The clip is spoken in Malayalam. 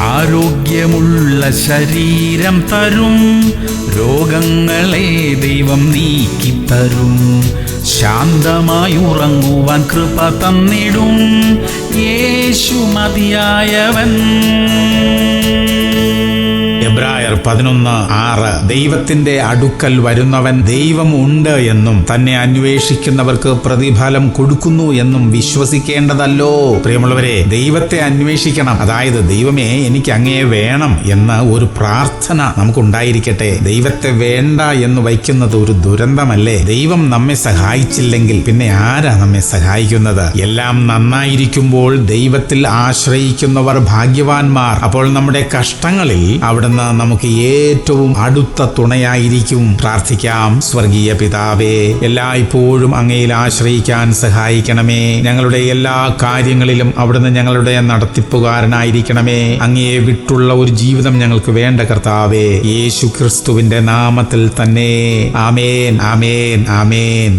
ആരോഗ്യമുള്ള ശരീരം തരും, രോഗങ്ങളെ ദൈവം നീക്കിത്തരും. ശാന്തമായി ഉറങ്ങുവാൻ കൃപ തന്നിടും, യേശു മതിയായവൻ. എബ്രായർ 11:6 ദൈവത്തിന്റെ അടുക്കൽ വരുന്നവൻ ദൈവം ഉണ്ട് എന്നും തന്നെ അന്വേഷിക്കുന്നവർക്ക് പ്രതിഫലം കൊടുക്കുന്നു എന്നും വിശ്വസിക്കേണ്ടതല്ലോ. പ്രിയമുള്ളവരെ, ദൈവത്തെ അന്വേഷിക്കണം. അതായത് ദൈവമേ എനിക്ക് അങ്ങയെ വേണം എന്ന ഒരു പ്രാർത്ഥന നമുക്കുണ്ടായിരിക്കട്ടെ. ദൈവത്തെ വേണ്ട എന്ന് വയ്ക്കുന്നത് ഒരു ദുരന്തമല്ലേ? ദൈവം നമ്മെ സഹായിച്ചില്ലെങ്കിൽ പിന്നെ ആരാ നമ്മെ സഹായിക്കുന്നത്? എല്ലാം നന്നായിരിക്കുമ്പോൾ ദൈവത്തിൽ ആശ്രയിക്കുന്നവർ ഭാഗ്യവാന്മാർ. അപ്പോൾ നമ്മുടെ കഷ്ടങ്ങളിൽ അവിടുന്ന് നമുക്ക് ഏറ്റവും അടുത്ത തുണയായിരിക്കും. പ്രാർത്ഥിക്കാം. സ്വർഗീയ പിതാവേ, എല്ലായ്പ്പോഴും അങ്ങയിൽ ആശ്രയിക്കാൻ സഹായിക്കണമേ. ഞങ്ങളുടെ എല്ലാ കാര്യങ്ങളിലും അവിടുന്ന് ഞങ്ങളുടെ നടത്തിപ്പുകാരനായിരിക്കണമേ. അങ്ങയെ വിട്ടുള്ള ഒരു ജീവിതം ഞങ്ങൾക്ക് വേണ്ട കർത്താവേ, യേശു ക്രിസ്തുവിന്റെ നാമത്തിൽ തന്നെ. ആമേൻ, ആമേൻ, ആമേൻ.